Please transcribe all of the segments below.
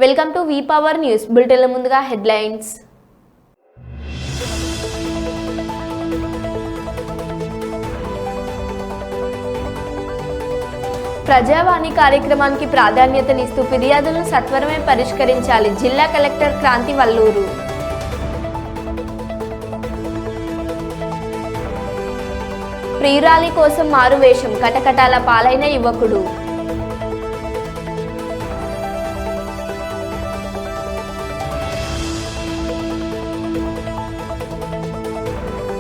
Welcome to V power news బులెటిన్ల ముందుగా headlines. ప్రజావాణి కార్యక్రమానికి ప్రాధాన్యతనిస్తూ ఫిర్యాదులను సత్వరమే పరిష్కరించాలి. జిల్లా కలెక్టర్ క్రాంతి వల్లూరు. ప్రియురాలి కోసం మారువేషం, కటకటాల పాలైన యువకుడు.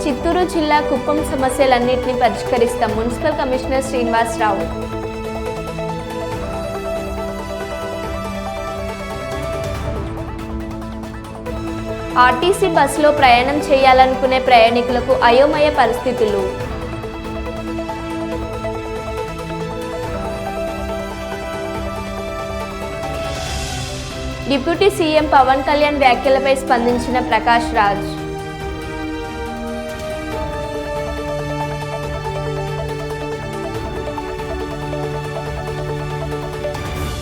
చిత్తూరు జిల్లా కుప్పం సమస్యలన్నింటినీ పరిష్కరిస్తాం. Municipal commissioner Srinivasa Rao. ఆర్టీసీ బస్సులో ప్రయాణం చేయాలనుకునే ప్రయాణికులకు అయోమయ పరిస్థితులు. డిప్యూటీ సీఎం పవన్ కళ్యాణ్ వ్యాఖ్యలపై స్పందించిన ప్రకాష్ రాజ్.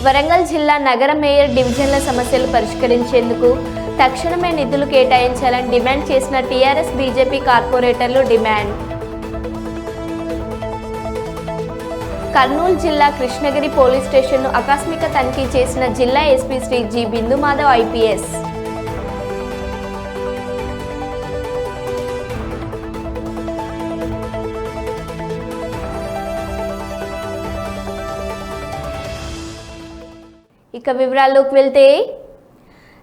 వరంగల్ జిల్లా నగర మేయర్ డివిజన్ల సమస్యలు పరిష్కరించేందుకు తక్షణమే నిధులు కేటాయించాలని డిమాండ్ చేసిన టీఆర్ఎస్ బీజేపీ కార్పొరేటర్లు డిమాండ్. కర్నూలు జిల్లా కృష్ణగిరి పోలీస్ స్టేషన్ను ఆకస్మిక తనిఖీ చేసిన జిల్లా SP Shri G Bindumadhav IPS. ఇక వివరాల్లోకి వెళ్తే,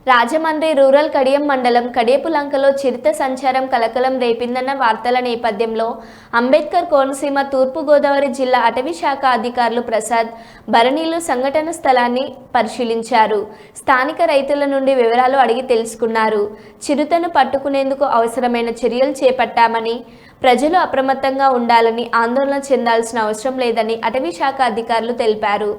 రాజమండ్రి రూరల్ కడియం మండలం కడియపులంకలో చిరుత సంచారం కలకలం రేపిందన్న వార్తల నేపథ్యంలో అంబేద్కర్ కోనసీమ తూర్పుగోదావరి జిల్లా అటవీ శాఖ అధికారులు ప్రసాద్ భరణీలు సంఘటన స్థలాన్ని పరిశీలించారు. స్థానిక రైతుల నుండి వివరాలు అడిగి తెలుసుకున్నారు. చిరుతను పట్టుకునేందుకు అవసరమైన చర్యలు చేపట్టామని, ప్రజలు అప్రమత్తంగా ఉండాలని, ఆందోళన చెందాల్సిన అవసరం లేదని అటవీ శాఖ అధికారులు తెలిపారు.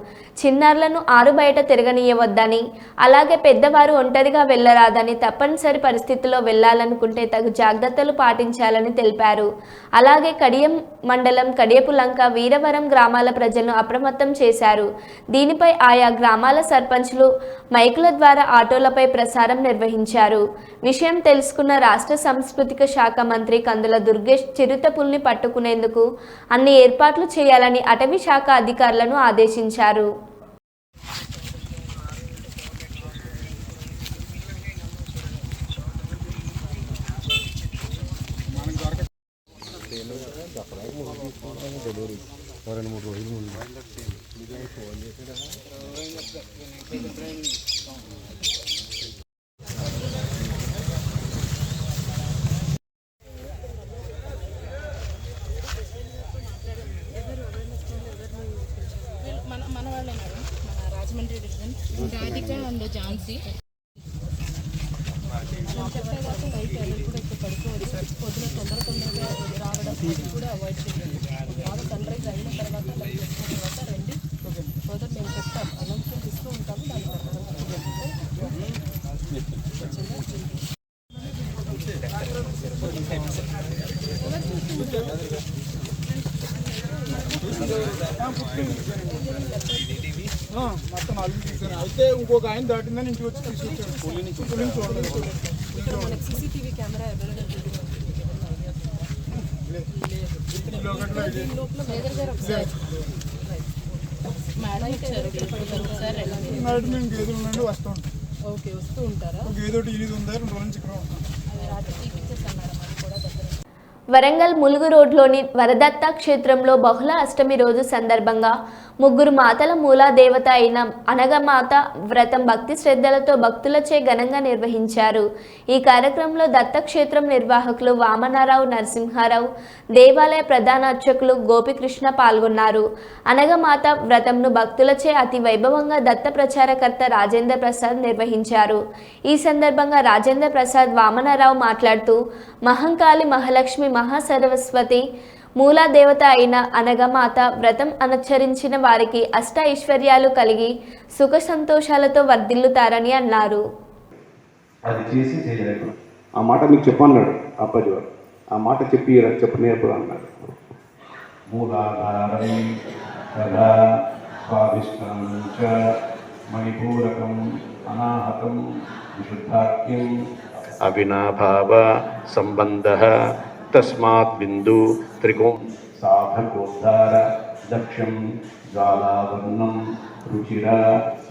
చిన్నారులను ఆరు బయట తిరగనీయవద్దని, అలాగే పెద్దవారు ఒంటరిగా వెళ్లరాదని, తప్పనిసరి పరిస్థితుల్లో వెళ్లాలనుకుంటే తగు జాగ్రత్తలు పాటించాలని తెలిపారు. అలాగే కడియం మండలం కడియపులంక, వీరవరం గ్రామాల ప్రజలను అప్రమత్తం చేశారు. దీనిపై ఆయా గ్రామాల సర్పంచ్లు మైకుల ద్వారా ఆటోలపై ప్రసారం నిర్వహించారు. విషయం తెలుసుకున్న రాష్ట్ర సాంస్కృతిక శాఖ మంత్రి కందుల దుర్గేష్ చిరుత పులిని పట్టుకునేందుకు అన్ని ఏర్పాట్లు చేయాలని అటవీ శాఖ అధికారులను ఆదేశించారు. మన వాళ్ళే మేడం, మన రాజమండ్రి డివిజన్ రాధిక అండ్ ఝాన్సీ చెప్పేదాకా బయట ఎవరు కూడా ఇక్కడ పడుకోవచ్చు. పొద్దున తొందరగా రావడం కూడా అవాయిడ్ చేయండి. బాగా సన్ రైజ్ అయిన తర్వాత రండి. ఫర్దర్ మేము చెప్తాం, అనౌన్స్మెంట్ ఇస్తూ ఉంటాము. దాని మొత్తం అయితే ఇంకొక ఆయన దాటిందని ఇంటికి వచ్చి తీసుకొచ్చాడు. ఇక్కడ మనకి సీసీటీవీ కెమెరా మేడం మేము గేదెల నుండి వస్తూ ఉంటాం. ఓకే, వస్తూ ఉంటారా? గేదోటి ఇది ఉంది, 2 రోజుల నుంచి ఇక్కడ ఉంటాం. వరంగల్ ములుగు రోడ్లోని వరదత్త క్షేత్రంలో బహుళ అష్టమి రోజు సందర్భంగా ముగ్గురు మాతల మూలా దేవత అయిన అనగమాత వ్రతం భక్తి శ్రద్ధలతో భక్తులచే ఘనంగా నిర్వహించారు. ఈ కార్యక్రమంలో దత్తక్షేత్రం నిర్వాహకులు వామనారావు, నరసింహారావు, దేవాలయ ప్రధాన అర్చకులు గోపికృష్ణ పాల్గొన్నారు. అనగమాత వ్రతంను భక్తులచే అతి వైభవంగా దత్త ప్రచారకర్త రాజేంద్ర ప్రసాద్ నిర్వహించారు. ఈ సందర్భంగా రాజేంద్ర ప్రసాద్ వామనారావు మాట్లాడుతూ, మహంకాళి, మహాలక్ష్మి, మహాసరస్వతి మూలాదేవత అయిన అనగమాత వ్రతం అనుచరించిన వారికి అష్ట ఐశ్వర్యాలు కలిగి సుఖ సంతోషాలతో వర్ధిల్లుతారని అన్నారు. ఆ మాట మీకు చెప్పన్నాడు అప్పాజీ వారు. ఆ మాట చెప్పనేప్పుడు అన్నాడు. మూలాధారం కదా స్వాదిష్టం చ మణిపూరకం అనాహతం విశుద్ధాఖ్యం అవినాభావ సంబంధः తస్మాత్ బిందు త్రికోణ సాధకోద్ధార దక్షం జ్వాలావర్ణం రుచిర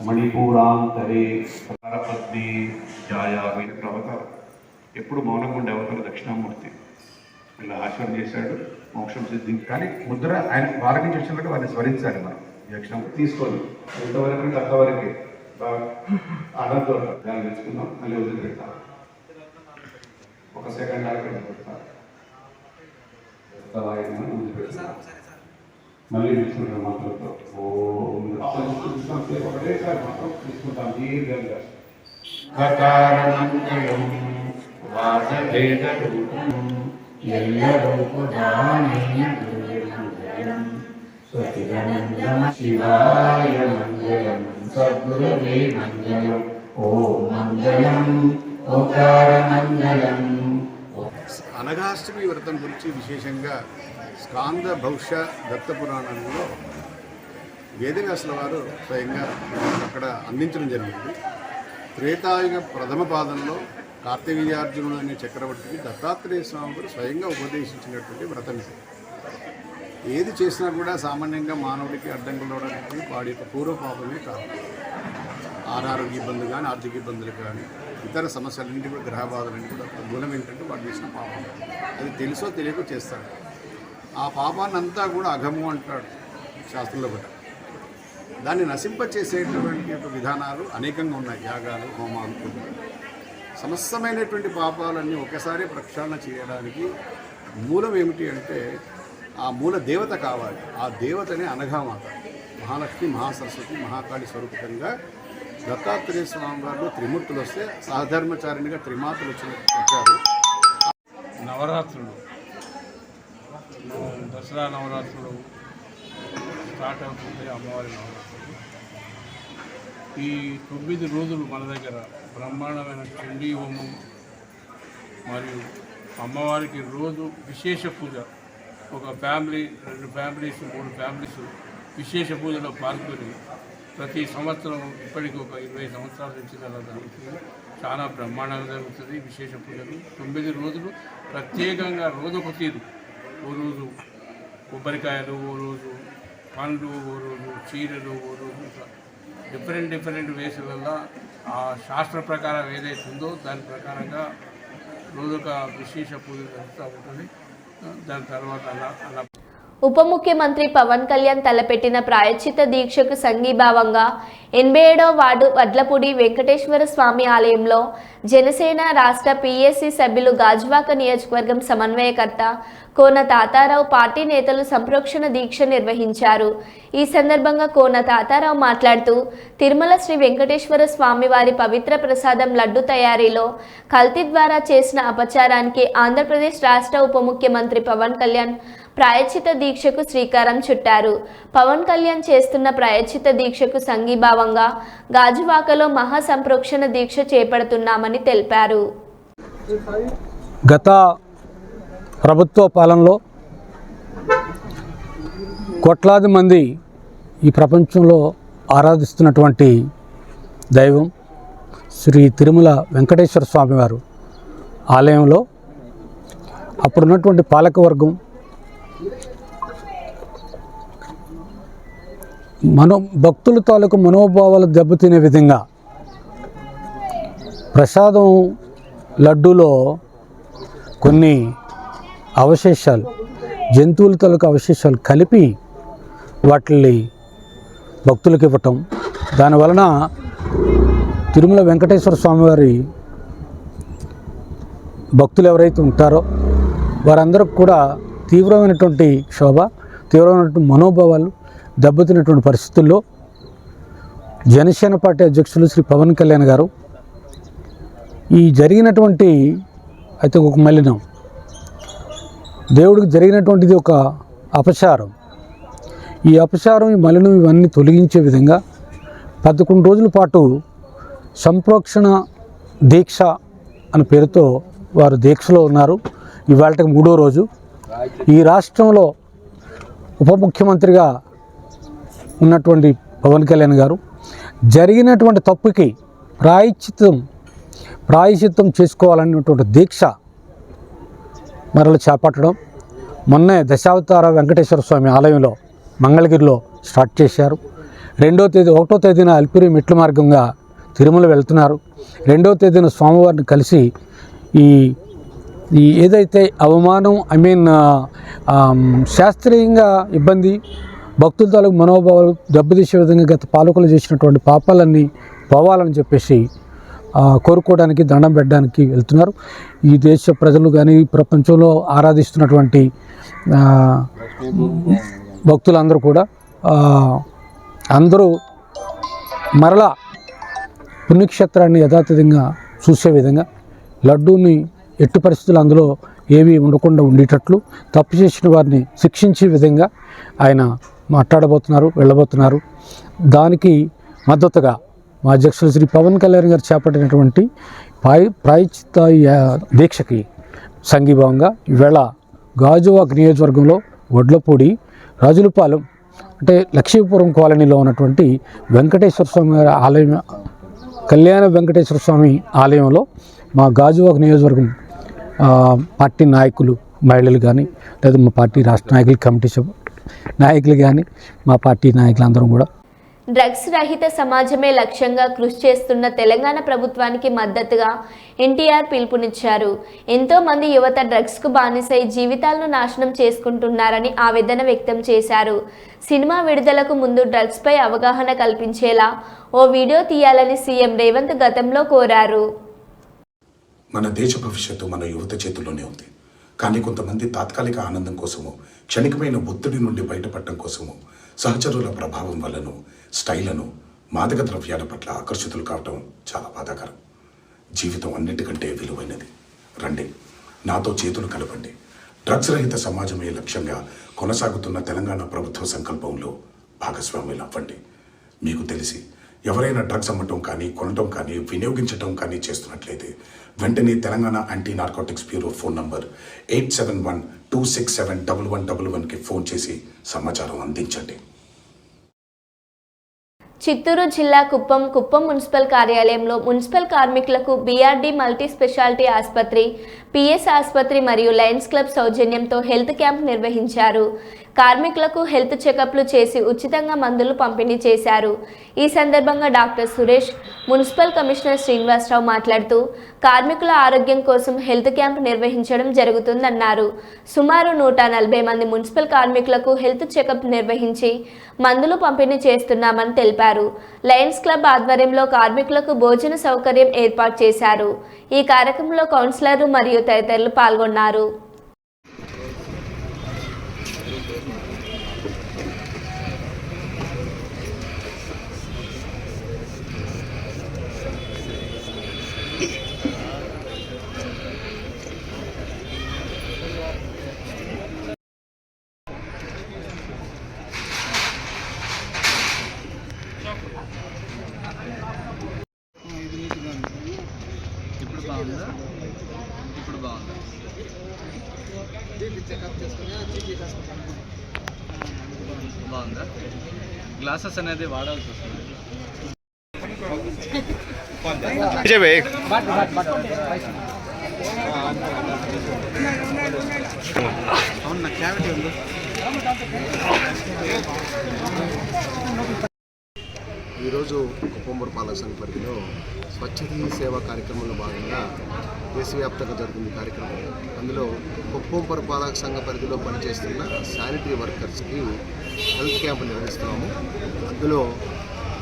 మణిపూరాంతరే పరపద్మి జాయామైన ప్రవత ఎప్పుడు మౌనంగా ఉండే అవతారు దక్షిణామూర్తి ఇలా ఆశ్రమం చేశాడు, మోక్షం సిద్ధించి. కానీ ముద్ర ఆయన వారి నుంచి వచ్చినట్టు వారిని స్మరించాలి. మనం దక్షిణం తీసుకోవాలి, ఎంతవరకు అంటే అంతవరకే. బాగా ఆనందంతో దాన్ని తెచ్చుకుందాం, మళ్ళీ వదిలిపెడతాం. ఒక సెకండ్ ఆగి పెడతాం, వదిలిపెడతాం, మళ్ళీ తీసుకుంటాం మాత్రంతో. ఒకటేసారి మాత్రం తీసుకుంటాం దీర్ఘంగా. కారణమంగళం వాసభేదరూపం శివాయ మంగళం సద్గురువే మంగళం ఓం మంగళం ఓంకార మంగళం. అనఘాష్టమి వ్రతం గురించి విశేషంగా స్కాంద భవిష్య దత్త పురాణంలో వేదవ్యాసుల వారు స్వయంగా అక్కడ అందించడం జరిగింది. త్రేతాయుగ ప్రథమ పాదంలో కార్తవీర్యార్జునుడు అనే చక్రవర్తికి దత్తాత్రేయ స్వామి వారు స్వయంగా ఉపదేశించినటువంటి వ్రతం ఇది. ఏది చేసినా కూడా సామాన్యంగా మానవుడికి అడ్డంకులు అవడానికి వాడి యొక్క పూర్వపాపమే కాదు. అనారోగ్య ఇబ్బందులు కానీ, ఆర్థిక ఇబ్బందులు కానీ, ఇతర సమస్యలన్నింటి కూడా, గ్రహ బాధలన్నీ కూడా మూలం ఏంటంటే వాడు చేసిన పాపం. అది తెలుసో తెలియకో చేస్తాడు. ఆ పాపాన్ని అంతా కూడా అఘము అంటాడు శాస్త్రంలో కూడా. దాన్ని నశింపచేసేటువంటి యొక్క విధానాలు అనేకంగా ఉన్నాయి. యాగాలు, హోమాలు, సమస్తమైనటువంటి పాపాలన్నీ ఒకేసారి ప్రక్షాళన చేయడానికి మూలం ఏమిటి అంటే ఆ మూల దేవత కావాలి. ఆ దేవతనే అనఘామాత, మహాలక్ష్మి, మహాసరస్వతి, మహాకాళి స్వరూపంగా దత్తాత్రేయ స్వామి వారిలో త్రిమూర్తులు వస్తే సహధర్మచారిణిగా త్రిమాతలు వచ్చారు. నవరాత్రులు, దసరా నవరాత్రులు స్టార్ట్ అవుతుంది. అమ్మవారి నవరాత్రులు ఈ 9 రోజులు మన దగ్గర బ్రహ్మాండమైన చండీ హోమం మరియు అమ్మవారికి రోజు విశేష పూజ. ఒక ఫ్యామిలీ, 2 ఫ్యామిలీస్, 3 ఫ్యామిలీస్ విశేష పూజలో పాల్గొని ప్రతి సంవత్సరం ఇప్పటికి ఒక 20 సంవత్సరాల నుంచి అలా జరుగుతుంది. చాలా బ్రహ్మాండంగా జరుగుతుంది విశేష పూజలు. 9 రోజులు ప్రత్యేకంగా రోజొక తీరు. ఓ రోజు కొబ్బరికాయలు, ఓ రోజు పండ్లు, ఓ రోజు చీరలు, ఓ రోజు డిఫరెంట్ వేసులలో ఆ శాస్త్ర ప్రకారం ఏదైతే ఉందో దాని ప్రకారంగా రోజొక విశేష పూజ జరుగుతూ ఉంటుంది. దాని తర్వాత అలా ఉప ముఖ్యమంత్రి పవన్ కళ్యాణ్ తలపెట్టిన ప్రాయశ్చిత దీక్షకు సంఘీభావంగా 87వ వార్డు వడ్లపూడి వెంకటేశ్వర స్వామి ఆలయంలో జనసేన రాష్ట్ర పిఎస్సి సభ్యులు గాజువాక నియోజకవర్గం సమన్వయకర్త కోన తాతారావు పార్టీ నేతలు సంప్రోక్షణ దీక్ష నిర్వహించారు. ఈ సందర్భంగా కోన తాతారావు మాట్లాడుతూ తిరుమల శ్రీ వెంకటేశ్వర స్వామి వారి పవిత్ర ప్రసాదం లడ్డు తయారీలో కల్తీ ద్వారా చేసిన అపచారానికి ఆంధ్రప్రదేశ్ రాష్ట్ర ఉప ముఖ్యమంత్రి పవన్ కళ్యాణ్ ప్రాయశ్చిత దీక్షకు శ్రీకారం చుట్టారు. పవన్ కళ్యాణ్ చేస్తున్న ప్రాయశ్చిత దీక్షకు సంఘీభావంగా గాజువాకలో మహా సంప్రోక్షణ దీక్ష చేపడుతున్నామని తెలిపారు. గత ప్రభుత్వ పాలనలో కోట్లాది మంది ఈ ప్రపంచంలో ఆరాధిస్తున్నటువంటి దైవం శ్రీ తిరుమల వెంకటేశ్వర స్వామివారు ఆలయంలో అప్పుడున్నటువంటి పాలకవర్గం భక్తుల తాలూకు మనోభావాలు దెబ్బతినే విధంగా ప్రసాదం లడ్డూలో కొన్ని అవశేషాలు, జంతువుల తాలూకు అవశేషాలు కలిపి వాటిని భక్తులకు ఇవ్వటం, దానివలన తిరుమల వెంకటేశ్వర స్వామివారి భక్తులు ఎవరైతే ఉంటారో వారందరికి కూడా తీవ్రమైనటువంటి క్షోభ, తీవ్రమైనటువంటి మనోభావాలు దెబ్బతిన్నటువంటి పరిస్థితుల్లో జనసేన పార్టీ అధ్యక్షులు శ్రీ పవన్ కళ్యాణ్ గారు ఈ జరిగినటువంటి అయితే ఒక మలినం, దేవుడికి జరిగినటువంటిది ఒక అపచారం, ఈ అపచారం, ఈ మలినం ఇవన్నీ తొలగించే విధంగా 11 రోజుల పాటు సంప్రోక్షణ దీక్ష అనే పేరుతో వారు దీక్షలో ఉన్నారు. ఇవాళకి 3వ రోజు. ఈ రాష్ట్రంలో ఉప ముఖ్యమంత్రిగా ఉన్నటువంటి పవన్ కళ్యాణ్ గారు జరిగినటువంటి తప్పుకి ప్రాయశ్చిత్తం చేసుకోవాలనేటువంటి దీక్ష మరలా చేపట్టడం మొన్నే దశావతార వెంకటేశ్వర స్వామి ఆలయంలో మంగళగిరిలో స్టార్ట్ చేశారు. 1వ తేదీన అల్పిరి మెట్ల మార్గంగా తిరుమల వెళ్తున్నారు. 2వ తేదీన స్వామివారిని కలిసి ఈ ఏదైతే అవమానం శాస్త్రీయంగా ఇబ్బంది భక్తుల తాలూకు మనోభావాలు దెబ్బతీసే విధంగా గత పాలకులు చేసినటువంటి పాపాలన్నీ పోవాలని చెప్పేసి కోరుకోవడానికి దండం పెట్టడానికి వెళ్తున్నారు. ఈ దేశ ప్రజలు కానీ ప్రపంచంలో ఆరాధిస్తున్నటువంటి భక్తులందరూ కూడా అందరూ మరలా పుణ్యక్షేత్రాన్ని యథాతథంగా చూసే విధంగా లడ్డూని ఎట్టి పరిస్థితులు అందులో ఏవి ఉండకుండా ఉండేటట్లు తప్పు చేసిన వారిని శిక్షించే విధంగా ఆయన వెళ్ళబోతున్నారు. దానికి మద్దతుగా మా అధ్యక్షులు శ్రీ పవన్ కళ్యాణ్ గారు చేపట్టినటువంటి ప్రాయశ్చిత్త దీక్షకి సంఘీభావంగా ఈవేళ గాజువాక నియోజకవర్గంలో వడ్లపూడి రాజులపాలెం అంటే లక్ష్మీపురం కాలనీలో ఉన్నటువంటి వెంకటేశ్వర స్వామి గారి ఆలయం కళ్యాణ వెంకటేశ్వర స్వామి ఆలయంలో మా గాజువాక నియోజకవర్గం పార్టీ నాయకులు మహిళలు కానీ లేదా మా పార్టీ రాష్ట్ర నాయకులు కమిటీ నాయకులు కానీ మా పార్టీ నాయకులందరం కూడా డ్రగ్స్ రహిత సమాజమే లక్ష్యంగా కృషి చేస్తున్న తెలంగాణ ప్రభుత్వానికి మద్దతుగా ఎన్టీఆర్ పిలుపునిచ్చారు. ఎంతో మంది యువత డ్రగ్స్కు బానిసై జీవితాలను నాశనం చేసుకుంటున్నారని ఆవేదన వ్యక్తం చేశారు. సినిమా విడుదలకు ముందు డ్రగ్స్పై అవగాహన కల్పించేలా ఓ వీడియో తీయాలని సీఎం రేవంత్ గతంలో కోరారు. మన దేశ భవిష్యత్తు మన యువత చేతుల్లోనే ఉంది. కానీ కొంతమంది తాత్కాలిక ఆనందం కోసము, క్షణికమైన ఒత్తిడి నుండి బయటపడటం కోసము, సహచరుల ప్రభావం వల్లను, స్టైలను, మాదక ద్రవ్యాల పట్ల ఆకర్షితులు కావటం చాలా బాధాకరం. జీవితం అన్నిటికంటే విలువైనది. రండి, నాతో చేతులు కలపండి. డ్రగ్స్ రహిత సమాజమే లక్ష్యంగా కొనసాగుతున్న తెలంగాణ ప్రభుత్వ సంకల్పంలో భాగస్వాములు అవ్వండి. మీకు తెలిసి ఎవరైనా డ్రగ్స్ అమ్మటం కానీ, కొనటం కానీ, వినియోగించటం కానీ చేస్తున్నట్లయితే వెంటనే Telangana anti narcotics bureau phone number 8712671111కి ఫోన్ చేసి సమాచారం అందించండి. చిత్తూరు జిల్లా కుప్పం మున్సిపల్ కార్యాలయంలో మున్సిపల్ కార్మికులకు బీఆర్డీ మల్టీ స్పెషాలిటీ ఆసుపత్రి, పిఎస్ ఆసుపత్రి మరియు లయన్స్ క్లబ్ సౌజన్యంతో హెల్త్ క్యాంప్ నిర్వహించారు. కార్మికులకు హెల్త్ చెకప్లు చేసి ఉచితంగా మందులు పంపిణీ చేశారు. ఈ సందర్భంగా doctor Suresh, municipal commissioner Srinivasarao మాట్లాడుతూ కార్మికుల ఆరోగ్యం కోసం హెల్త్ క్యాంప్ నిర్వహించడం జరుగుతుందన్నారు. సుమారు 140 మంది మున్సిపల్ కార్మికులకు హెల్త్ చెకప్ నిర్వహించి మందులు పంపిణీ చేస్తున్నామని తెలిపారు. లయన్స్ క్లబ్ ఆధ్వర్యంలో కార్మికులకు భోజన సౌకర్యం ఏర్పాటు చేశారు. ఈ కార్యక్రమంలో కౌన్సిలర్లు మరియు తదితరులు పాల్గొన్నారు. ఇప్పుడు బాగుంది. బాగుందా? గ్లాసెస్ అనేది వాడాల్సి వస్తుంది. అవును, క్యావిటీ ఉంది. ఈరోజు కుప్పం పురపాలక సంఘ పరిధిలో స్వచ్ఛతీ సేవా కార్యక్రమంలో భాగంగా దేశవ్యాప్తంగా జరుగుతుంది కార్యక్రమం. అందులో కుప్పం పురపాలక సంఘ పరిధిలో పనిచేస్తున్న శానిటరీ వర్కర్స్కి హెల్త్ క్యాంప్ నిర్వహిస్తున్నాము. అందులో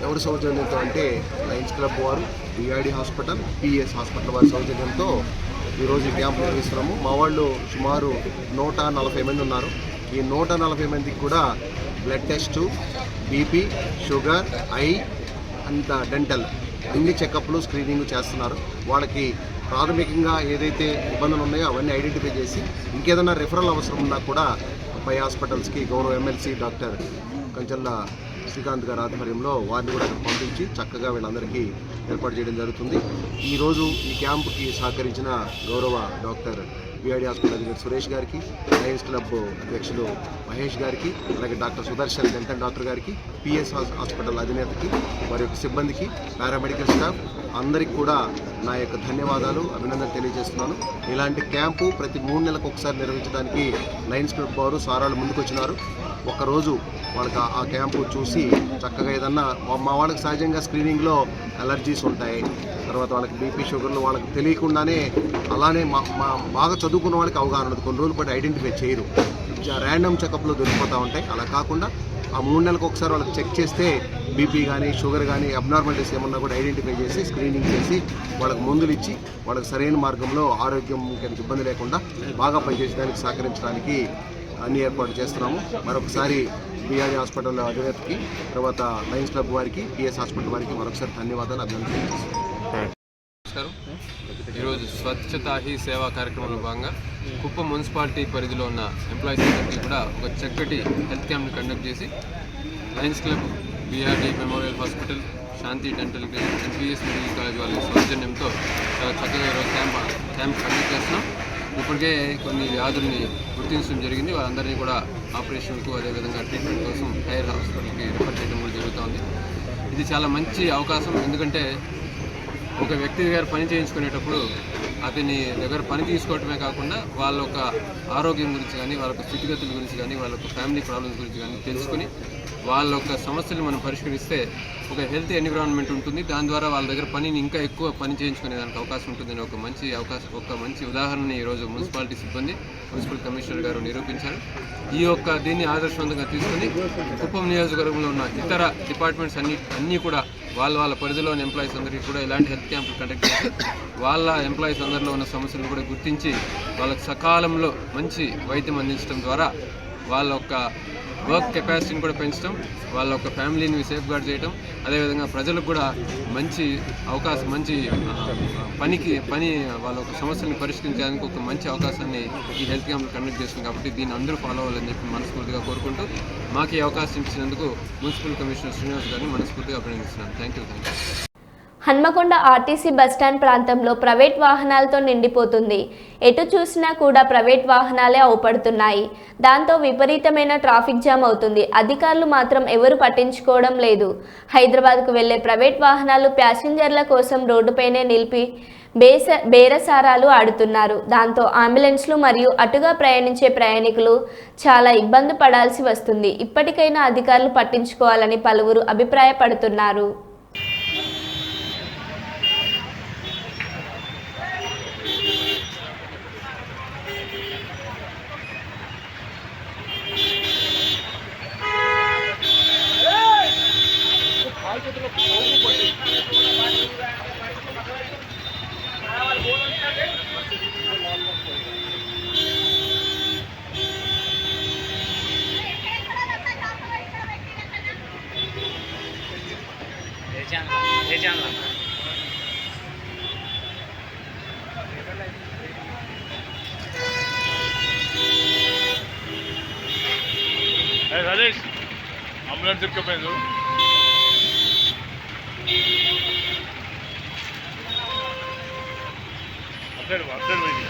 ఎవరి సౌజన్యంతో అంటే లయన్స్ క్లబ్ వారు, బీఆర్డీ హాస్పిటల్, పిఎస్ హాస్పిటల్ వారి సౌజన్యంతో ఈరోజు ఈ క్యాంప్ నిర్వహిస్తున్నాము. మా వాళ్ళు సుమారు 140 మంది ఉన్నారు. ఈ 140 మందికి కూడా blood test, BP, sugar, I and dental అన్ని చెకప్లు, స్క్రీనింగ్ చేస్తున్నారు. వాళ్ళకి ప్రాథమికంగా ఏదైతే ఇబ్బందులు ఉన్నాయో అవన్నీ ఐడెంటిఫై చేసి ఇంకేదైనా రిఫరల్ అవసరం ఉన్నా కూడా పై హాస్పిటల్స్కి గౌరవ ఎమ్మెల్సీ డాక్టర్ కంచల్ల శ్రీకాంత్ గారి ఆధ్వర్యంలో వారిని కూడా పంపించి చక్కగా వీళ్ళందరికీ ఏర్పాటు చేయడం జరుగుతుంది. ఈరోజు ఈ క్యాంపుకి సహకరించిన గౌరవ డాక్టర్ బీఆర్డీ హాస్పిటల్ అధికారి సురేష్ గారికి, లయన్స్ క్లబ్ అధ్యక్షులు మహేష్ గారికి, అలాగే డాక్టర్ సుదర్శన్ డెంటల్ డాక్టర్ గారికి, పిఎస్ హాస్పిటల్ అధినేతకి, వారి యొక్క సిబ్బందికి, పారామెడికల్ స్టాఫ్ అందరికీ కూడా నా యొక్క ధన్యవాదాలు, అభినందనలు తెలియజేస్తున్నాను. ఇలాంటి క్యాంపు ప్రతి 3 నెలలకు ఒకసారి నిర్వహించడానికి లయన్స్ క్లబ్ వారు సారాలు ముందుకు వచ్చినారు. ఒకరోజు వాళ్ళకి ఆ క్యాంపు చూసి చక్కగా ఏదన్నా మా వాళ్ళకి సహజంగా స్క్రీనింగ్లో అలర్జీస్ ఉంటాయి, తర్వాత వాళ్ళకి బీపీ షుగర్లు వాళ్ళకి తెలియకుండానే అలానే బాగా చదువుకున్న వాళ్ళకి అవగాహన ఉండదు, కొన్ని రోజులు పాటు ఐడెంటిఫై చేయరు, ర్యాండమ్ చెకప్లో దొరికిపోతూ ఉంటాయి. అలా కాకుండా ఆ 3 నెలలకు ఒకసారి వాళ్ళకి చెక్ చేస్తే బీపీ కానీ షుగర్ కానీ అబ్నార్మాలిటీస్ ఏమన్నా కూడా ఐడెంటిఫై చేసి స్క్రీనింగ్ చేసి వాళ్ళకి మందులు ఇచ్చి వాళ్ళకి సరైన మార్గంలో ఆరోగ్యం ఇబ్బంది లేకుండా బాగా పనిచేసేదానికి సహకరించడానికి అన్ని ఏర్పాటు చేస్తున్నాము. మరొకసారి బీఆర్డీ హాస్పిటల్ అధినేతకి, తర్వాత లయన్స్ క్లబ్ వారికి, పిఎస్ హాస్పిటల్ వారికి మరొకసారి ధన్యవాదాలు, అభినందనలు. నమస్కారం. ఈరోజు స్వచ్ఛతా హీ సేవా కార్యక్రమంలో భాగంగా కుప్పం మున్సిపాలిటీ పరిధిలో ఉన్న ఎంప్లాయీస్ అందరికీ కూడా ఒక చక్కటి హెల్త్ క్యాంప్ని కండక్ట్ చేసి lions club, BRD memorial hospital, Shanti dental clinic, NPS medical college వాళ్ళ సౌజన్యంతో చాలా చక్కగా ఈరోజు క్యాంప్ కండక్ట్ చేస్తున్నాం. ఇప్పటికే కొన్ని వ్యాధుల్ని గుర్తించడం జరిగింది. వాళ్ళందరినీ కూడా ఆపరేషన్కు అదేవిధంగా ట్రీట్మెంట్ కోసం హైయర్ హాస్పిటల్కి రిఫర్ చేయడం కూడా జరుగుతుంది. ఇది చాలా మంచి అవకాశం. ఎందుకంటే ఒక వ్యక్తి దగ్గర పని చేయించుకునేటప్పుడు అతని దగ్గర పని తీసుకోవటమే కాకుండా వాళ్ళ యొక్క ఆరోగ్యం గురించి కానీ, వాళ్ళ స్థితిగతుల గురించి కానీ, వాళ్ళ ఫ్యామిలీ ప్రాబ్లమ్స్ గురించి కానీ తెలుసుకుని వాళ్ళ యొక్క సమస్యలు మనం పరిష్కరిస్తే ఒక హెల్తీ ఎన్విరాన్మెంట్ ఉంటుంది. దాని ద్వారా వాళ్ళ దగ్గర పనిని ఇంకా ఎక్కువ పని చేయించుకునే దానికి అవకాశం ఉంటుందని ఒక మంచి ఉదాహరణని ఈరోజు మున్సిపాలిటీ సిబ్బంది, మున్సిపల్ కమిషనర్ గారు నిరూపించారు. దీన్ని ఆదర్శవంతంగా తీసుకుని కుప్పం నియోజకవర్గంలో ఉన్న ఇతర డిపార్ట్మెంట్స్ అన్నీ కూడా వాళ్ళ పరిధిలోని ఎంప్లాయీస్ అందరికీ కూడా ఇలాంటి హెల్త్ క్యాంపులు కండక్ట్ చేసి వాళ్ళ ఎంప్లాయీస్ అందరిలో ఉన్న సమస్యలను కూడా గుర్తించి వాళ్ళకి సకాలంలో మంచి వైద్యం అందించడం ద్వారా వాళ్ళ యొక్క వర్క్ కెపాసిటీని కూడా పెంచడం, వాళ్ళ యొక్క ఫ్యామిలీని సేఫ్ గార్డ్ చేయడం, అదేవిధంగా ప్రజలకు కూడా మంచి అవకాశం, మంచి పని వాళ్ళ యొక్క సమస్యలను పరిష్కరించడానికి ఒక మంచి అవకాశాన్ని ఈ హెల్త్ క్యాంపులు కండక్ట్ చేస్తుంది. కాబట్టి దీన్ని అందరూ ఫాలో అవ్వాలని చెప్పి మనస్ఫూర్తిగా కోరుకుంటూ మాకు ఈ అవకాశం ఇచ్చినందుకు మున్సిపల్ కమిషనర్ శ్రీనివాస్ గారిని మనస్ఫూర్తిగా అభినందిస్తున్నాను. Thank you. Hanamkonda RTC bus stand ప్రాంతంలో ప్రైవేట్ వాహనాలతో నిండిపోతుంది. ఎటు చూసినా కూడా ప్రైవేట్ వాహనాలే అవుపడుతున్నాయి. దాంతో విపరీతమైన ట్రాఫిక్ జామ్ అవుతుంది. అధికారులు మాత్రం ఎవరు పట్టించుకోవడం లేదు. హైదరాబాద్కు వెళ్లే ప్రైవేట్ వాహనాలు ప్యాసింజర్ల కోసం రోడ్డుపైనే నిలిపి బేరసారాలు ఆడుతున్నారు. దాంతో అంబులెన్స్లు మరియు అటుగా ప్రయాణించే ప్రయాణికులు చాలా ఇబ్బంది పడాల్సి వస్తుంది. ఇప్పటికైనా అధికారులు పట్టించుకోవాలని పలువురు అభిప్రాయపడుతున్నారు. రాజేష్ అంబులెన్స్ ఎక్కిపోయింది. అప్డేట్ పోయింది.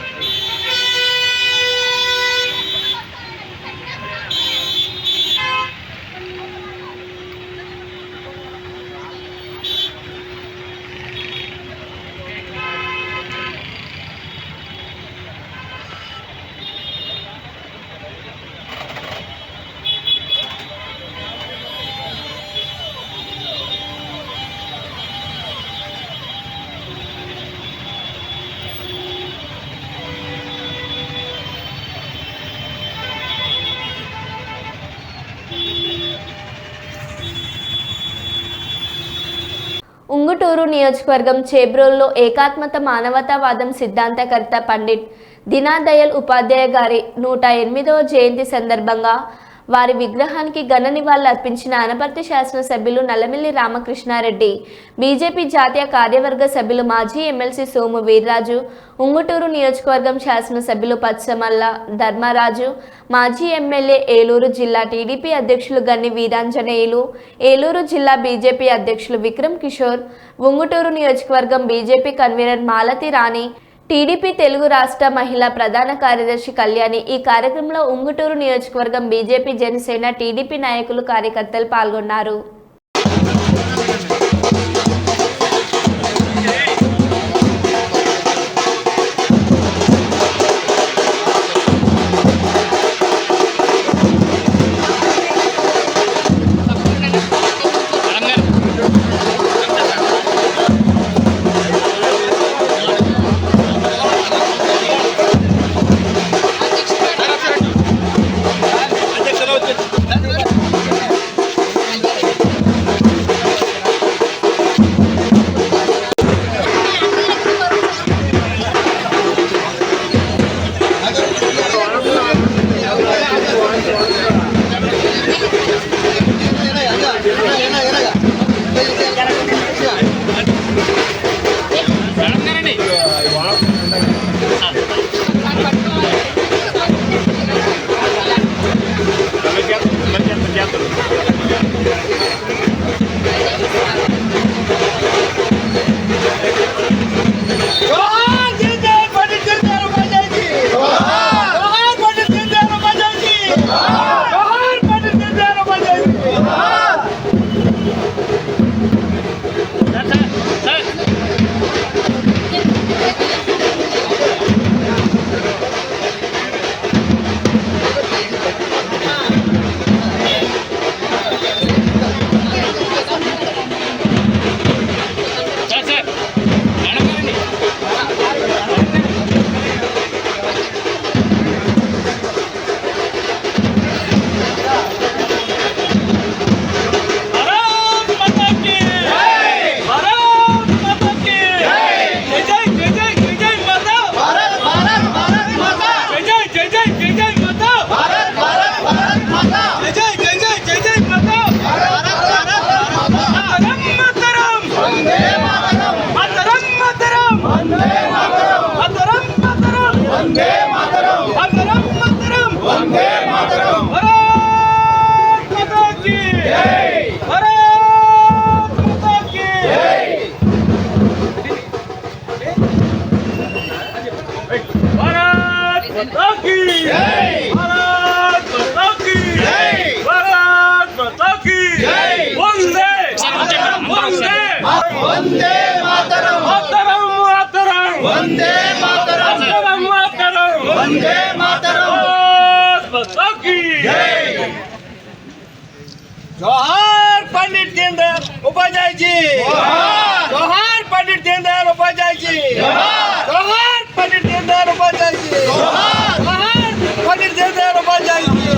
ఉంగుటూరు నియోజకవర్గం చేబ్రోల్లో ఏకాత్మత మానవతావాదం సిద్ధాంతకర్త పండిట్ దీనదయాళ్ ఉపాధ్యాయ గారి 108వ జయంతి సందర్భంగా వారి విగ్రహానికి ఘన నివాళులు అర్పించిన అనపర్తి శాసనసభ్యులు నల్లమిల్లి రామకృష్ణారెడ్డి, బీజేపీ జాతీయ కార్యవర్గ సభ్యులు మాజీ ఎమ్మెల్సీ సోము వీర్రాజు, ఉంగుటూరు నియోజకవర్గం శాసనసభ్యులు పచ్చమల్ల ధర్మరాజు, మాజీ ఎమ్మెల్యే ఏలూరు జిల్లా టీడీపీ అధ్యక్షులు గన్ని వీరాంజనేయులు, ఏలూరు జిల్లా బీజేపీ అధ్యక్షులు విక్రమ్ కిషోర్, ఉంగుటూరు నియోజకవర్గం బీజేపీ కన్వీనర్ మాలతి రాణి, టీడీపీ తెలుగు రాష్ట్ర మహిళా ప్రధాన కార్యదర్శి కళ్యాణి ఈ కార్యక్రమంలో ఉంగుటూరు నియోజకవర్గం బీజేపీ జనసేన టీడీపీ నాయకులు కార్యకర్తలు పాల్గొన్నారు. जोहार पंडित दीनदयाल उपाध्याय जी, जोहार पंडित दीनदयाल उपाध्याय जी, जोहार पंडित दीनदयाल उपाध्याय जी, जोहार पंडित दीनदयाल उपाध्याय जी,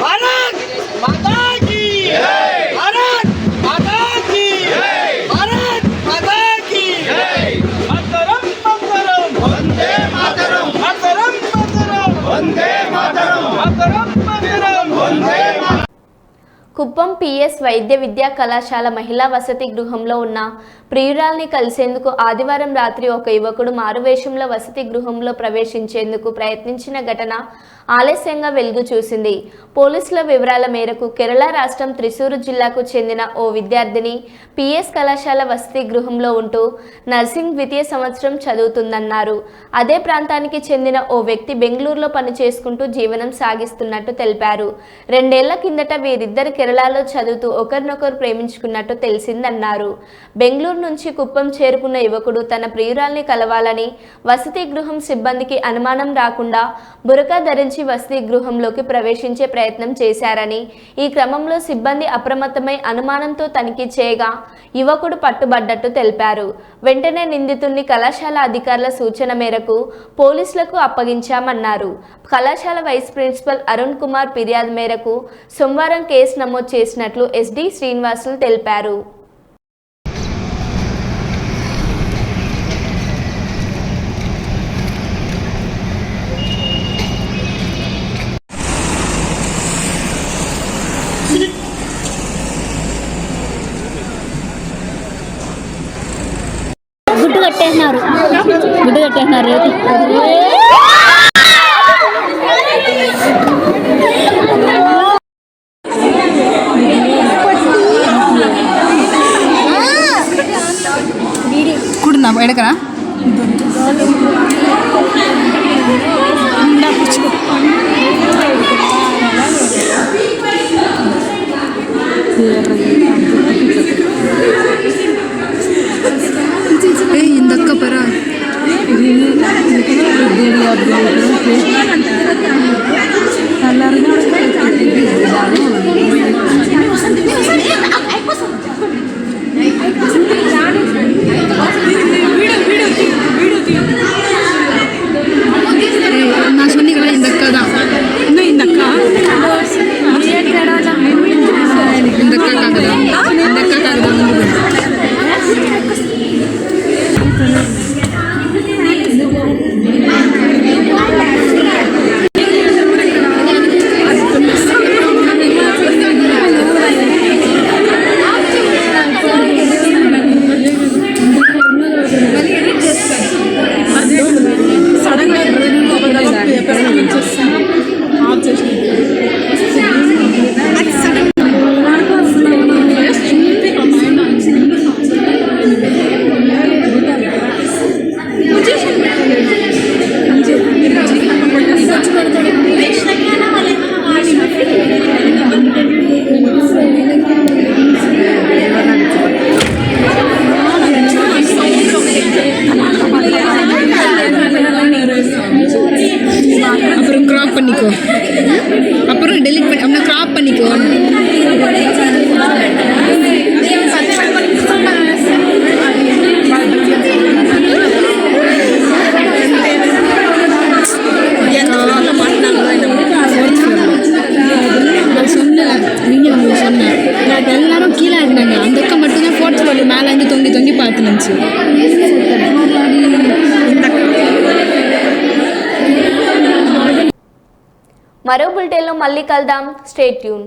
भारत माता की, भारत माता की, भारत माता की, मातरम मातरम वंदे मातरम, मातरम मातरम वंदे मातरम, मातरम मातरम वंदे मातरम. కుప్పం పిఎస్ వైద్య విద్యా కళాశాల మహిళా వసతి గృహంలో ఉన్న ప్రియురాల్ని కలిసేందుకు ఆదివారం రాత్రి ఒక యువకుడు మారువేషంలో వసతి గృహంలో ప్రవేశించేందుకు ప్రయత్నించిన ఘటన ఆలస్యంగా వెలుగు చూసింది. పోలీసుల వివరాల మేరకు కేరళ రాష్ట్రం త్రిశూరు జిల్లాకు చెందిన ఓ విద్యార్థిని పిఎస్ కళాశాల వసతి గృహంలో ఉంటూ నర్సింగ్ ద్వితీయ సంవత్సరం చదువుతుందన్నారు. అదే ప్రాంతానికి చెందిన ఓ వ్యక్తి బెంగళూరులో పనిచేసుకుంటూ జీవనం సాగిస్తున్నట్టు తెలిపారు. 2 ఏళ్ల కిందట వీరిద్దరు కేరళలో చదువుతూ ఒకరినొకరు ప్రేమించుకున్నట్టు తెలిసిందన్నారు. బెంగళూరు నుంచి కుప్పం చేరుకున్న యువకుడు తన ప్రియురాల్ని కలవాలని వసతి గృహం సిబ్బందికి అనుమానం రాకుండా బురకా ధరించి వసతి గృహంలోకి ప్రవేశించే ప్రయత్నం చేశారని, ఈ క్రమంలో సిబ్బంది అప్రమత్తమై అనుమానంతో తనిఖీ చేయగా యువకుడు పట్టుబడ్డట్టు తెలిపారు. వెంటనే నిందితుడిని కళాశాల అధికారుల సూచన మేరకు పోలీసులకు అప్పగించామన్నారు. కళాశాల వైస్ ప్రిన్సిపల్ అరుణ్ కుమార్ ఫిర్యాదు మేరకు సోమవారం కేసు నమోదు చేసినట్లు ఎస్డి శ్రీనివాసులు తెలిపారు. గుడ్డు కట్టేసినారు కుడున్నా ఎడకరా ఇందక్క పరా నా సొన్ని కదా ఇందక్క ఇందక్క కాకదా ఇందక్క కాకదా அப்புறம் கிராப் பண்ணிக்கோ அப்புறம் டெலிட் பண்ணி அப்புறம் கிராப் பண்ணிக்கோ எல்லாரும் கீழே இருந்தாங்க அந்த அக்கா மட்டும்தான் ஃபோர்த் ஃப்ளோர்ல மேலே இருந்து தொங்கி தொங்கி பார்த்து நினச்சி మరో బులెటిన్లో మళ్ళీ కలుద్దాం. Stay tune.